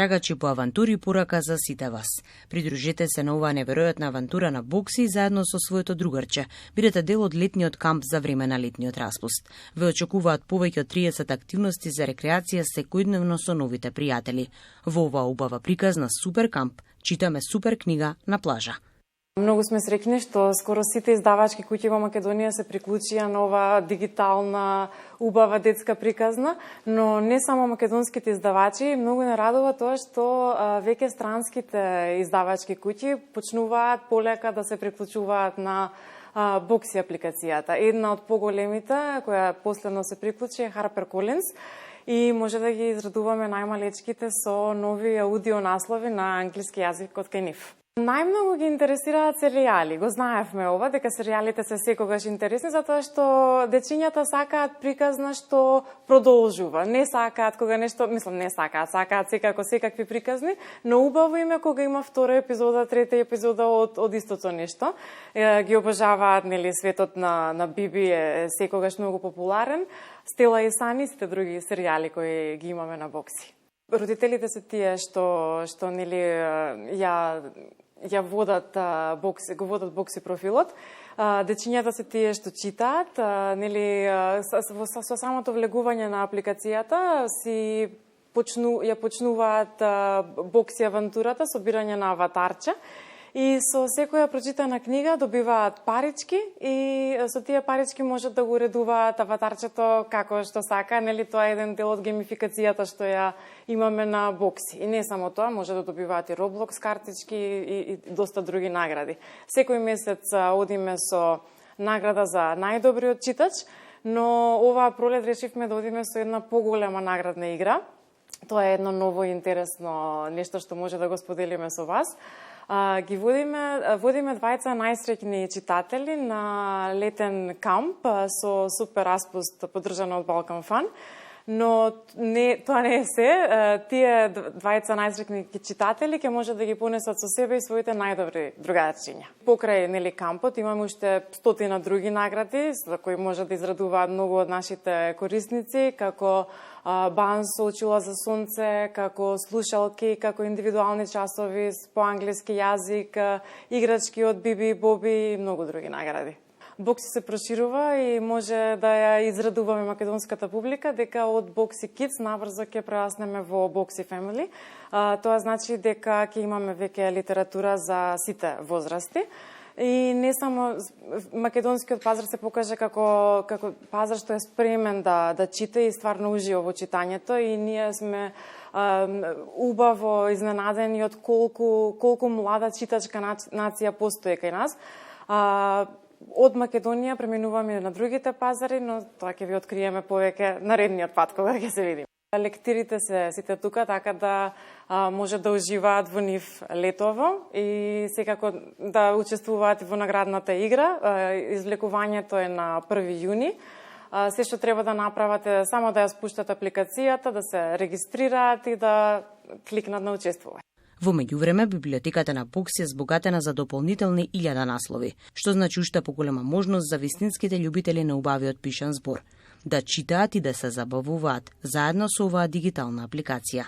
Трагачи по авантури порака за сите вас. Придружете се на оваа неверојатна авантура на Бокси заедно со своето другарче. Бидете дел од летниот камп за време на летниот распуст. Ве очекуваат повеќе од 30 активности за рекреација секојдневно со новите пријатели. Во оваа убава приказна супер камп читаме супер книга на плажа. Многу сме среќни што скоро сите издавачки куќи во Македонија се приклучија на оваа дигитална убава детска приказна, но не само македонските издавачи, многу не радува тоа што веќе странските издавачки куќи почнуваат полека да се приклучуваат на Бокси апликацијата. Една од поголемите која последно се приклучи е HarperCollins и може да ги израдуваме најмалечките со нови аудио наслови на англиски јазик од кај нив. Најмногу ги интересираат серијали. Го знаевме ова, дека серијалите се секогаш интересни, затоа што дечињата сакаат приказна што продолжува. Не сакаат кога нешто, сакаат секако секакви приказни, но убаво им е кога има втора епизода, трета епизода од истото нешто. Ги обожаваат, нели, светот на Биби е секогаш многу популарен. Стела и Сани, сите други серијали кои ги имаме на Бокси. Родителите се тие што нели ја водат Бокси, го водат Бокси профилот. Дечињата се тие што читаат, нели со самото влегување на апликацијата ја почнуваат Бокси авантурата со бирање на аватарче. И со секоја прочитана книга добиваат парички и со тие парички можат да го уредуваат аватарчето како што сака, нели тоа е еден дел од геймификацијата што ја имаме на Бокси. И не само тоа, може да добиваат и Roblox картички и доста други награди. Секој месец одиме со награда за најдобриот читач, но оваа пролет решивме да одиме со една поголема наградна игра. Тоа е едно ново интересно нешто што може да го споделиме со вас. Водиме двајца најсреќни читатели на летен камп со супер распуст поддржано од Балкан Фан, но тоа не е се. Тие двајца најсреќни читатели ќе може да ги понесат со себе и своите најдобри другарчиња. Покрај нели кампот имаме уште 100 други награди за кои може да израдуваат многу од нашите корисници, како бан со очила за сонце, како слушалки, како индивидуални часови по англиски јазик, играчки од Биби и Боби и многу други награди. Бокси се проширува и може да ја израдуваме македонската публика дека од Бокси Kids набрзо ќе прераснеме во Бокси Family. Тоа значи дека ќе имаме веќе литература за сите возрасти. И не само македонскиот пазар се покаже како пазар што е спремен да чита и стварно ужива во читањето и ние сме убаво изненадени од колку млада читачка нација постои кај нас. Од Македонија преминуваме на другите пазари, но тоа ќе ви откриеме повеќе наредниот пат кога ќе се видиме. Лектирите се сите тука, така да може да уживаат во нив летово и секако да учествуваат во наградната игра. Извлекувањето е на 1 јуни. Се што треба да направат е само да ја спуштат апликацијата, да се регистрираат и да кликнат на учествување. Во меѓувреме, библиотеката на Бокси е збогатена за дополнителни 1000 наслови, што значи уште поголема можност за вистинските љубители на убавиот пишан збор да читаат и да се забавуваат заедно со оваа дигитална апликација.